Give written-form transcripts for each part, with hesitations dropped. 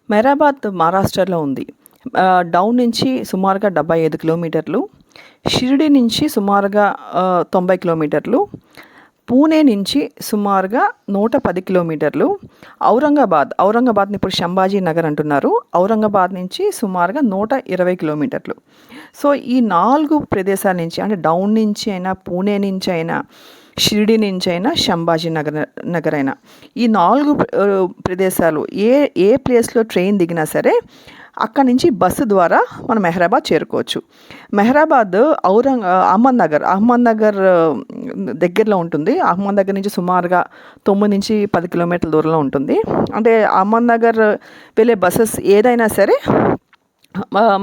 మెహరాబాద్ మహారాష్ట్రలో ఉంది. డౌన్ నుంచి సుమారుగా 75 కిలోమీటర్లు, షిరిడి నుంచి సుమారుగా 90 కిలోమీటర్లు, పూణే నుంచి సుమారుగా 110 కిలోమీటర్లు, ఔరంగాబాద్ని ఇప్పుడు సంభాజీ నగర్ అంటున్నారు. ఔరంగాబాద్ నుంచి సుమారుగా 120 కిలోమీటర్లు. సో ఈ 4 ప్రదేశాల నుంచి, అంటే డౌన్ నుంచి అయినా, పూణే నుంచి అయినా, షిరిడి నుంచి అయినా, సంభాజీ నగర్ అయినా, ఈ 4 ప్రదేశాలు ఏ ప్లేస్లో ట్రైన్ దిగినా సరే అక్కడి నుంచి బస్సు ద్వారా మనం మెహరాబాద్ చేరుకోవచ్చు. మెహరాబాద్ అహ్మద్ నగర్ దగ్గరలో ఉంటుంది. అహ్మద్ నగర్ నుంచి సుమారుగా 9 నుంచి 10 కిలోమీటర్ల దూరంలో ఉంటుంది. అంటే అహ్మద్ నగర్ వెళ్ళే బస్సెస్ ఏదైనా సరే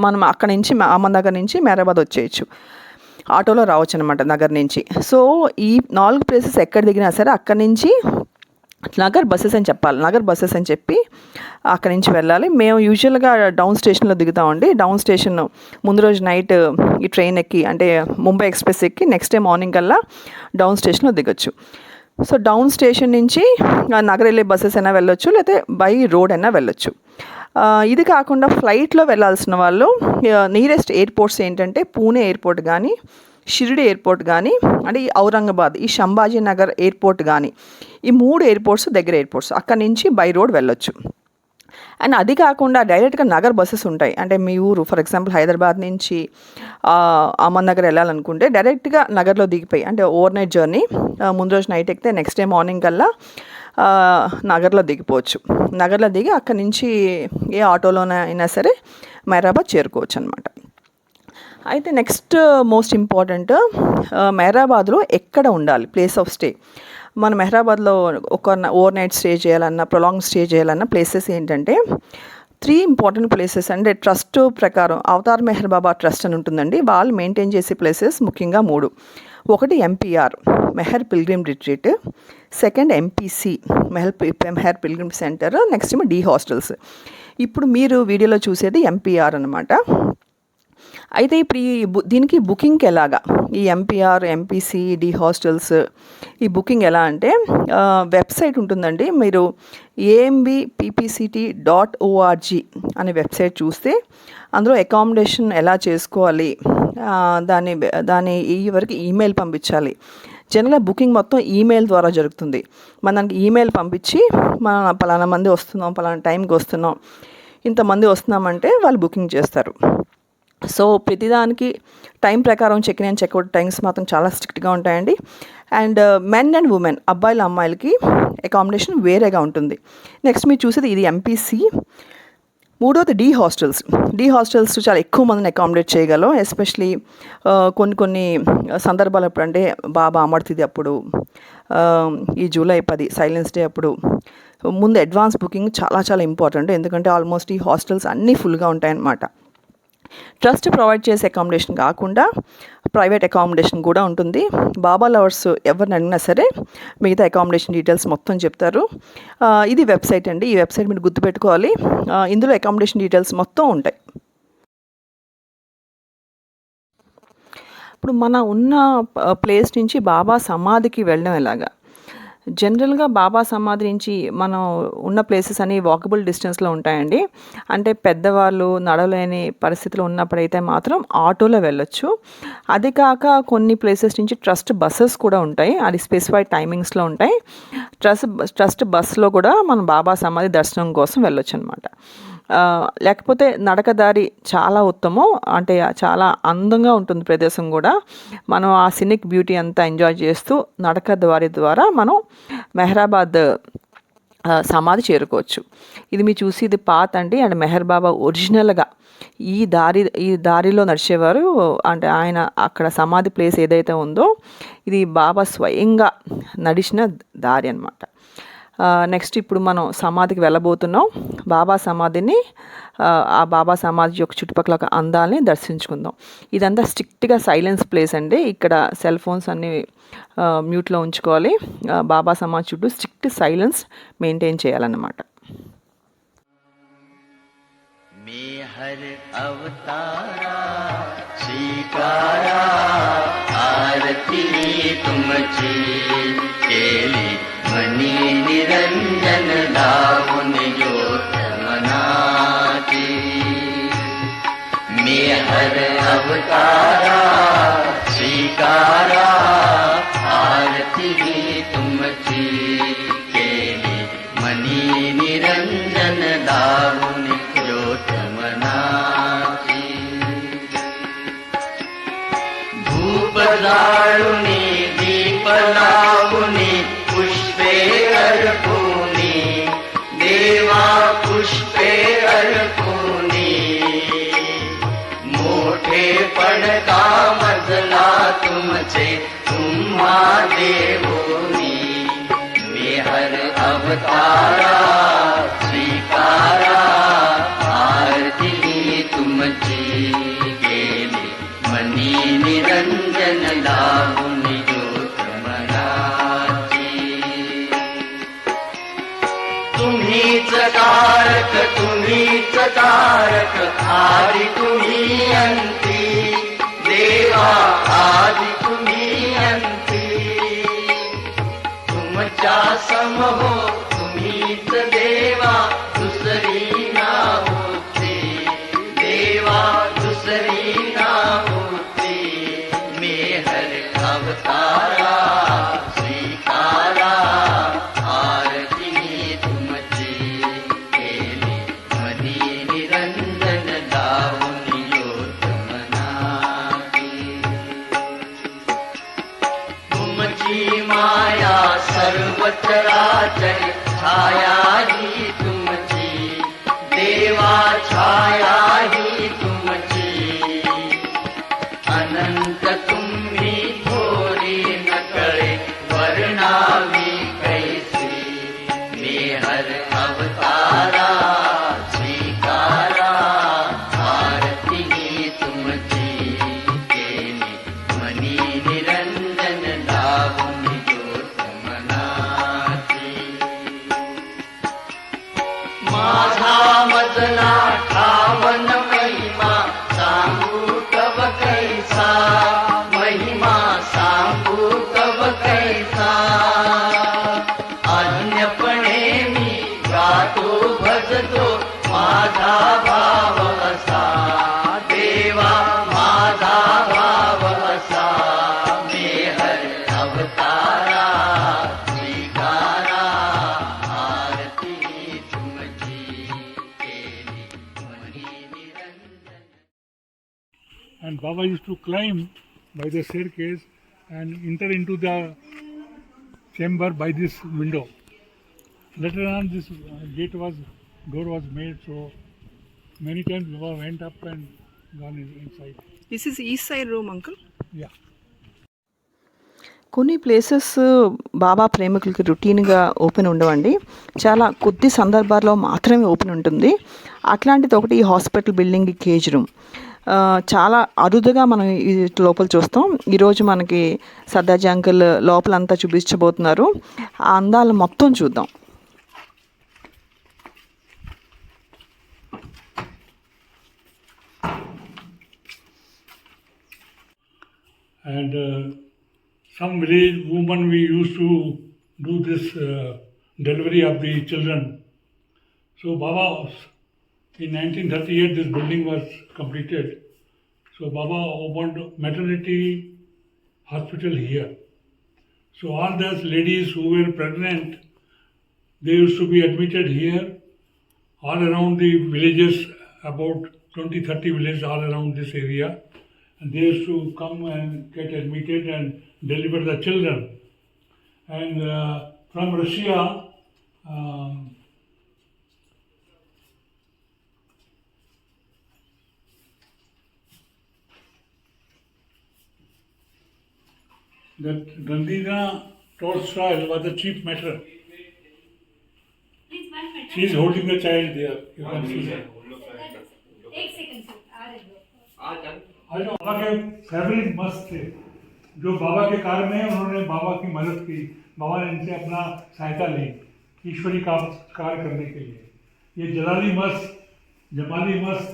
మనం అక్కడి నుంచి అహ్మద్ నగర్ నుంచి మెహరాబాద్ వచ్చేయచ్చు. ఆటోలో రావచ్చు అనమాట నగర్ నుంచి. సో ఈ 4 ప్లేసెస్ ఎక్కడ దిగినా సరే అక్కడి నుంచి నగర్ బస్సెస్ అని చెప్పి అక్కడి నుంచి వెళ్ళాలి. మేము యూజువల్గా డౌన్ స్టేషన్లో దిగుతామండి. డౌన్ స్టేషన్ ముందు రోజు నైట్ ఈ ట్రైన్ ఎక్కి, అంటే ముంబై ఎక్స్ప్రెస్ ఎక్కి నెక్స్ట్ డే మార్నింగ్ కల్లా డౌన్ స్టేషన్లో దిగొచ్చు. సో డౌన్ స్టేషన్ నుంచి నగర్ వెళ్ళే బస్సెస్ అయినా వెళ్ళొచ్చు, లేకపోతే బై రోడ్ అయినా వెళ్ళొచ్చు. ఇది కాకుండా ఫ్లైట్లో వెళ్ళాల్సిన వాళ్ళు నియరెస్ట్ ఎయిర్పోర్ట్స్ ఏంటంటే పూణే ఎయిర్పోర్ట్ కానీ, షిరిడి ఎయిర్పోర్ట్ కానీ, అంటే ఈ ఔరంగాబాద్, ఈ సంభాజీ నగర్ ఎయిర్పోర్ట్ కానీ, ఈ 3 ఎయిర్పోర్ట్స్ దగ్గర ఎయిర్పోర్ట్స్. అక్కడి నుంచి బై రోడ్ వెళ్ళొచ్చు. అండ్ అది కాకుండా డైరెక్ట్గా నగర్ బస్సెస్ ఉంటాయి. అంటే మీ ఊరు, ఫర్ ఎగ్జాంపుల్ హైదరాబాద్ నుంచి అహ్మద్ నగర్ వెళ్ళాలనుకుంటే డైరెక్ట్గా నగర్లో దిగిపోయి, అంటే ఓవర్ నైట్ జర్నీ, ముందు రోజు నైట్ ఎక్కితే నెక్స్ట్ డే మార్నింగ్ కల్లా నగర్లో దిగిపోవచ్చు. నగర్లో దిగి అక్కడి నుంచి ఏ ఆటోలోనైనా సరే మెహరాబాద్ చేరుకోవచ్చు అనమాట. అయితే నెక్స్ట్ మోస్ట్ ఇంపార్టెంట్, మెహరాబాద్లో ఎక్కడ ఉండాలి, ప్లేస్ ఆఫ్ స్టే. మన మెహరాబాద్లో ఒక ఓవర్ నైట్ స్టే చేయాలన్నా, ప్రొలాంగ్ స్టే చేయాలన్నా ప్లేసెస్ ఏంటంటే 3 ఇంపార్టెంట్ ప్లేసెస్. అంటే ట్రస్ట్ ప్రకారం అవతార్ మెహర్ బాబా ట్రస్ట్ అని ఉంటుందండి. వాళ్ళు మెయింటైన్ చేసే ప్లేసెస్ ముఖ్యంగా 3. ఒకటి MPR, Meher pilgrim retreat. Second MPC, Meher pilgrim centre. Next ఏమో డి హాస్టల్స్. ఇప్పుడు మీరు వీడియోలో చూసేది ఎంపీఆర్ అనమాట. అయితే ఇప్పుడు దీనికి బుకింగ్కి ఎలాగా, ఈ ఎంపీఆర్, ఎంపీసీ, డి హాస్టల్స్, ఈ బుకింగ్ ఎలా అంటే వెబ్సైట్ ఉంటుందండి. మీరు ambppct.org అనే వెబ్సైట్ చూస్తే అందులో అకామిడేషన్ ఎలా చేసుకోవాలి, దాని ఈ వరకు ఈమెయిల్ పంపించాలి. జనరల్గా బుకింగ్ మొత్తం ఈమెయిల్ ద్వారా జరుగుతుంది. మనకి ఈమెయిల్ పంపించి మన పలానా మంది వస్తున్నాం, పలానా టైంకి వస్తున్నాం, ఇంతమంది వస్తున్నామంటే వాళ్ళు బుకింగ్ చేస్తారు. సో ప్రతిదానికి టైం ప్రకారం check in and checkout times మాత్రం చాలా స్ట్రిక్ట్గా ఉంటాయండి. అండ్ మెన్ అండ్ ఉమెన్, అబ్బాయిలు అమ్మాయిలకి అకామిడేషన్ వేరేగా ఉంటుంది. నెక్స్ట్ మీరు చూసేది ఇది ఎంపీసీ. మూడోది డి హాస్టల్స్ చాలా ఎక్కువ మందిని అకామిడేట్ చేయగలవు. ఎస్పెషలీ కొన్ని సందర్భాలు అప్పుడు, అంటే బాబా అమర్ తిథి అప్పుడు, ఈ జూలై 10 సైలెన్స్ డే అప్పుడు ముందు అడ్వాన్స్ బుకింగ్ చాలా ఇంపార్టెంట్. ఎందుకంటే ఆల్మోస్ట్ ఈ హాస్టల్స్ అన్నీ ఫుల్గా ఉంటాయన్నమాట. ట్రస్ట్ ప్రొవైడ్ చేసే అకామిడేషన్ కాకుండా ప్రైవేట్ అకామిడేషన్ కూడా ఉంటుంది. బాబా లవర్స్ ఎవరిని అడిగినా సరే మిగతా అకామిడేషన్ డీటెయిల్స్ మొత్తం చెప్తారు. ఇది వెబ్సైట్ అండి. ఈ వెబ్సైట్ మీరు గుర్తుపెట్టుకోవాలి. ఇందులో అకామిడేషన్ డీటెయిల్స్ మొత్తం ఉంటాయి. ఇప్పుడు మన ఉన్న ప్లేస్ నుంచి బాబా సమాధికి వెళ్ళడం ఎలాగా? జనరల్గా బాబా సమాధి నుంచి మనం ఉన్న ప్లేసెస్ అన్నీ వాకబుల్ డిస్టెన్స్లో ఉంటాయండి. అంటే పెద్దవాళ్ళు నడవలేని పరిస్థితిలో ఉన్నప్పుడైతే మాత్రం ఆటోలో వెళ్ళొచ్చు. అది కాక కొన్ని ప్లేసెస్ నుంచి ట్రస్ట్ బస్సెస్ కూడా ఉంటాయి. అది స్పెసిఫైడ్ టైమింగ్స్లో ఉంటాయి. ట్రస్ట్ బస్సులో కూడా మనం బాబా సమాధి దర్శనం కోసం వెళ్ళొచ్చు అనమాట. లేకపోతే నడకదారి చాలా ఉత్తమం. అంటే చాలా అందంగా ఉంటుంది ప్రదేశం కూడా. మనం ఆ సినిక్ బ్యూటీ అంతా ఎంజాయ్ చేస్తూ నడకదారి ద్వారా మనం మెహరాబాద్ సమాధి చేరుకోవచ్చు. ఇది మీరు చూసి ఇది పాత్ అండి. అండ్ మెహర్ బాబా ఒరిజినల్గా ఈ దారిలో నడిచేవారు. అంటే ఆయన అక్కడ సమాధి ప్లేస్ ఏదైతే ఉందో ఇది బాబా స్వయంగా నడిచిన దారి అన్నమాట. నెక్స్ట్ ఇప్పుడు మనం సమాధికి వెళ్ళబోతున్నాం. బాబా సమాధిని, ఆ బాబా సమాధి యొక్క చుట్టుపక్కల అందాలని దర్శించుకుందాం. ఇదంతా స్ట్రిక్ట్గా సైలెన్స్ ప్లేస్ అండి. ఇక్కడ సెల్ ఫోన్స్ అన్నీ మ్యూట్లో ఉంచుకోవాలి. బాబా సమాధి చుట్టూ స్ట్రిక్ట్ సైలెన్స్ మెయింటైన్ చేయాలన్నమాట. हर अवतारा स्वीकारा आरती तुमची केली मनी निरंजन दाऊन ज्योत मना हर अवतारा स्वीकारा आरती ही तुमची केली मनी निरंजन दारुणी ज्योत मनाची धूप जाळुनी दीप लावुनी पुष्पे अर्पुनी देवा पुष्पे अर्पुनी मोठेपण का मजला तुमचे तुम्हा देवोनी मी हर अवतारा स्वीकारा आरती तुमची केली मनी निरंजन लावुनी ज्योत मनाची तुम्हीच तारक आदि तुम्ही अंती देवा आदि तुम्ही अंती तुमच्या समहो तुम्हीच देवा दुसरी ना होती देवा दुसरी ना होती मी हर अवतारा स्वीकारा आरती तुमची केली मनी निरंजन दारुणी ज्योत मनाची तुमची माया सर्व चराचर छाया ही तुमची देवा छाया ही तुमची अनंत तुम्ही थोरी नकळे वर्णावी कैसी मी हर अवतारा स्वीकारा आरती ही तुमची केली मनी निरंजन दारुणी ज्योत मनाची माझा मजला ठावन महिमा सांगू तव कैसा महिमा सांगू तव कैसा अन्यपणे मी गातो भजतो माझा भाव असा देवा माझा भाव असा मी हर अवतारा स्वीकारा आरती तुमची केली money Niranjan. And Baba used to climb by the staircase and enter into the chamber by this window. Later on, this door was made, so many times Baba went up and gone inside. This is east side room uncle. Yeah. కొన్ని places బాబా ప్రేమికులకి రొటీన్గా open ఉండవండి, చాలా కొద్ది సందర్భాల్లో మాత్రమే open ఉంటుంది. అట్లాంటిది ఒకటి ఈ హాస్పిటల్ బిల్డింగ్ కేజ్ రూమ్. చాలా అరుదుగా మనం ఈ లోపల చూస్తాం. ఈరోజు మనకి సర్దాజీ అంకుల్ లోపలంతా చూపించబోతున్నారు. ఆ అందాలు మొత్తం చూద్దాం. And some village women we used to do this delivery of the children. So Baba, in 1938 this building was completed. So Baba opened maternity hospital here. So all those ladies who were pregnant, they used to be admitted here all around the villages, about 20-30 villages all around this area. And they used to come and get admitted and deliver the children. And from Russia, that Gandhina Tolstoy was the chief matron. She is holding the child there. You can see that. एक second sir आ रहे हो. आज बाबा के family मस्त थे. जो बाबा के कार्य में उन्होंने बाबा की मदद की, बाबा ने इनसे अपना सहायता ली ईश्वरी कार्य करने के लिए. ये जलाली मस्त, जमाली मस्त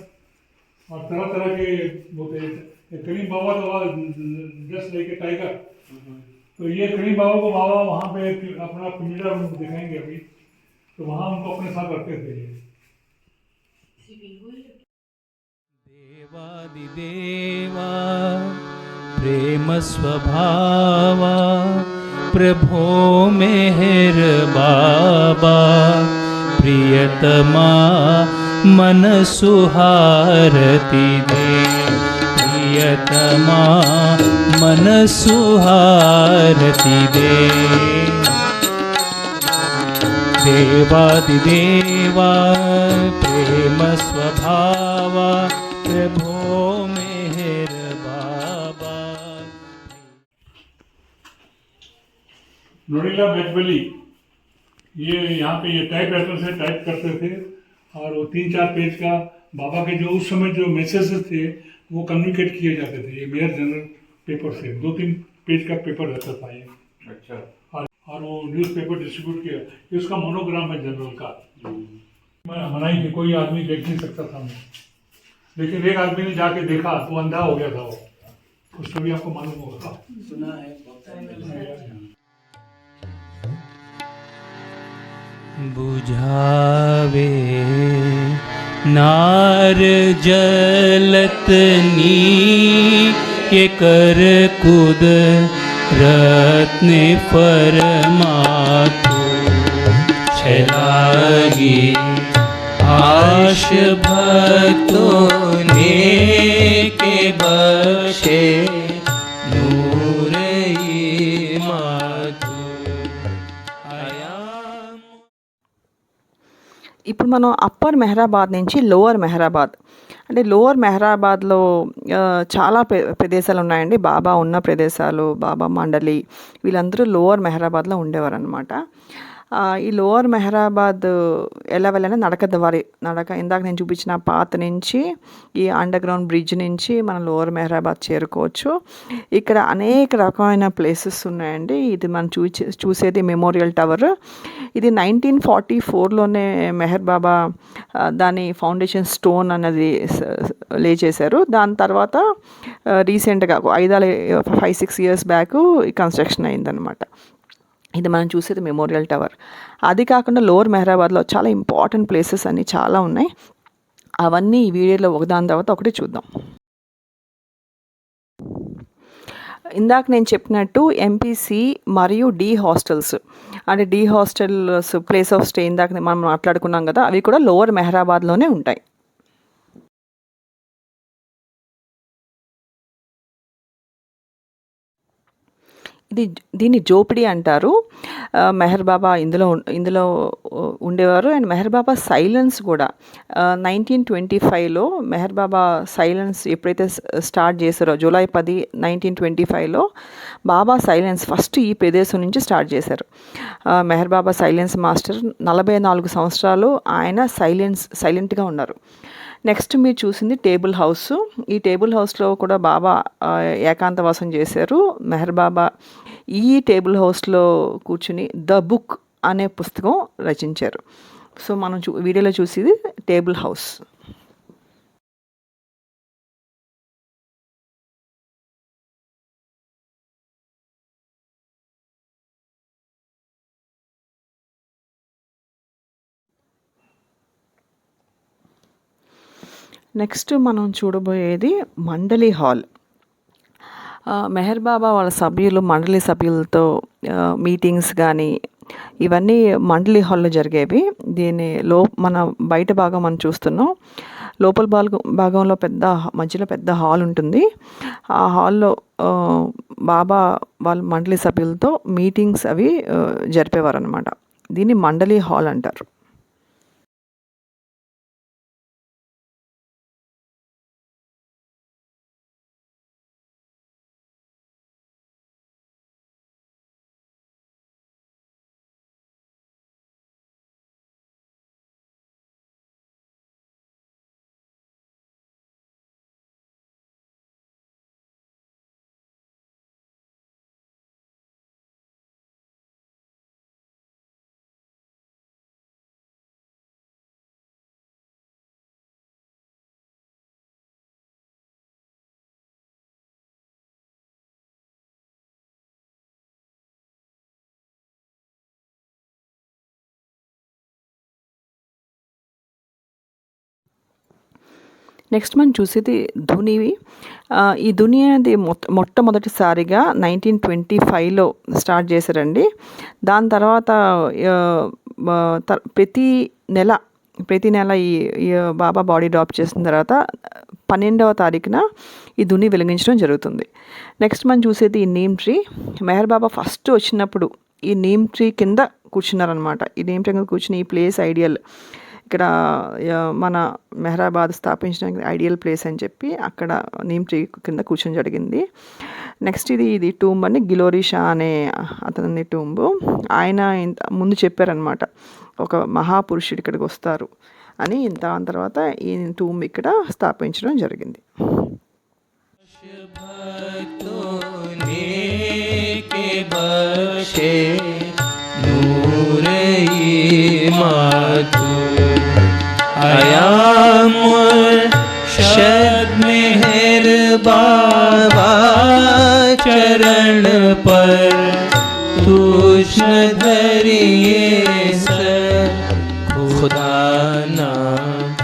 और तरह तरह के वो थे. करीम बाबा तो ड्रेस लेके टाइगर, तो ये करीम बाबा को बाबा वहाँ पे अपना पिंजरा दिखाएंगे अभी, तो वहाँ उनको अपने साथ रखते थे. देवा देवा प्रेम स्वभावा प्रभो मेहर बाबा प्रियतमा मन सुहारती दे प्रियतमा मन सुहारती दे देवादिदेवा प्रेम स्वभावा प्रभो मेहर बाबा। नोडिला बेजबली ये यहाँ पे ये टाइप राइटर से टाइप करते थे और वो 3-4 पेज का बाबा के जो उस समय जो मैसेजेस थे वो कम्युनिकेट किए जाते थे। ये मेयर जनरल पेपर से 2-3 पेज का पेपर रहता था ये। अच्छा। और वो न्यूज़पेपर डिस्ट्रीब्यूट किया, ये उसका मोनोग्राम है जनरल का। मनाई थी, कोई आदमी देख नहीं सकता था मैं, लेकिन एक आदमी ने जाके देखा तो अंधा हो गया था वो। उसको भी आपको मालूम होगा, सुना है। बुझावे नार जलतनी ये कर कुद रत्ने परमात्मा छलागी आश भक्तों ने के बख्शे नूर मातु आया। ఇప్పుడు మనం అప్పర్ మెహరాబాద్ నుంచి లోవర్ మెహరాబాద్, అంటే లోవర్ మెహరాబాద్లో చాలా ప్రదేశాలు ఉన్నాయండి. బాబా ఉన్న ప్రదేశాలు, బాబా మండలి, వీళ్ళందరూ లోవర్ మెహరాబాద్లో ఉండేవారు అనమాట. ఈ లోవర్ మెహరాబాద్ ఎలా వెళ్ళాలంటే నడక ఇందాక నేను చూపించిన పాత్ నుంచి ఈ అండర్ గ్రౌండ్ బ్రిడ్జ్ నుంచి మనం లోవర్ మెహరాబాద్ చేరుకోవచ్చు. ఇక్కడ అనేక రకమైన ప్లేసెస్ ఉన్నాయండి. ఇది మనం చూసేది మెమోరియల్ టవర్. ఇది 1944లోనే మెహర్ బాబా దాని ఫౌండేషన్ స్టోన్ అన్నది లే చేశారు. దాని తర్వాత రీసెంట్గా 5-6 ఇయర్స్ బ్యాక్ ఈ కన్స్ట్రక్షన్ అయిందనమాట. ఇది మనం చూసేది మెమోరియల్ టవర్. అది కాకుండా లోవర్ మెహరాబాద్లో చాలా ఇంపార్టెంట్ ప్లేసెస్ అన్నీ చాలా ఉన్నాయి. అవన్నీ ఈ వీడియోలో ఒకదాని తర్వాత ఒకటి చూద్దాం. ఇందాక నేను చెప్పినట్టు ఎంపీసీ మరియు డి హాస్టల్స్, అంటే D hostels place of stay ఇందాక మనం మాట్లాడుకున్నాం కదా, అవి కూడా లోవర్ మెహరాబాద్లోనే ఉంటాయి. దీన్ని జోపిడి అంటారు. మెహర్ బాబా ఇందులో ఉండేవారు. అండ్ మెహర్ బాబా సైలెన్స్ కూడా 1925లో మెహర్ బాబా సైలెన్స్ ఎప్పుడైతే స్టార్ట్ చేశారో, జూలై 10, 1925లో బాబా సైలెన్స్ ఫస్ట్ ఈ ప్రదేశం నుంచి స్టార్ట్ చేశారు. మెహర్ బాబా సైలెన్స్ మాస్టర్ 44 సంవత్సరాలు ఆయన సైలెంట్గా ఉన్నారు. నెక్స్ట్ మీరు చూసింది టేబుల్ హౌస్. ఈ టేబుల్ హౌస్లో కూడా బాబా ఏకాంతవాసం చేశారు. మెహర్ బాబా ఈ టేబుల్ హౌస్లో కూర్చుని ద బుక్ అనే పుస్తకం రచించారు. సో మనం వీడియోలో చూసేది టేబుల్ హౌస్. నెక్స్ట్ మనం చూడబోయేది మండలి హాల్. మెహర్ బాబా వాళ్ళ మండలి సభ్యులతో మీటింగ్స్ కానీ ఇవన్నీ మండలి హాల్లో జరిగేవి. మన బయట భాగం మనం చూస్తున్నాం. లోపల భాగంలో మధ్యలో పెద్ద హాల్ ఉంటుంది. ఆ హాల్లో బాబా వాళ్ళ మండలి సభ్యులతో మీటింగ్స్ అవి జరిపేవారు అనమాట. దీన్ని మండలి హాల్ అంటారు. నెక్స్ట్ మనం చూసేది ధునివి. ఈ ధుని అనేది మొట్టమొదటిసారిగా 1925లో స్టార్ట్ చేశారండి. దాని తర్వాత ప్రతి నెల ఈ బాబా బాడీ డ్రాప్ చేసిన తర్వాత 12వ తారీఖున ఈ ధుని వెలిగించడం జరుగుతుంది. నెక్స్ట్ మనం చూసేది ఈ నీమ్ ట్రీ. మెహర్ బాబా ఫస్ట్ వచ్చినప్పుడు ఈ నీమ్ ట్రీ కింద కూర్చున్నారనమాట. ఈ నీమ్ ట్రీ కింద కూర్చుని ఈ ప్లేస్ ఐడియల్, ఇక్కడ మన మెహరాబాద్ స్థాపించడానికి ఐడియల్ ప్లేస్ అని చెప్పి అక్కడ నీమ్ ట్రీ కింద కూర్చొని జరిగింది. నెక్స్ట్ ఇది టూంబ్ అని గిలోరీ షా అనే అతని టూంబు. ఆయన ముందు చెప్పారనమాట, ఒక మహాపురుషుడు ఇక్కడికి వస్తారు అని. దాని తర్వాత ఈ టూంబ్ ఇక్కడ స్థాపించడం జరిగింది. मेहर बाबा चरण पर तुष्ण धरिए सर खुदा नाम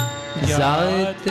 जात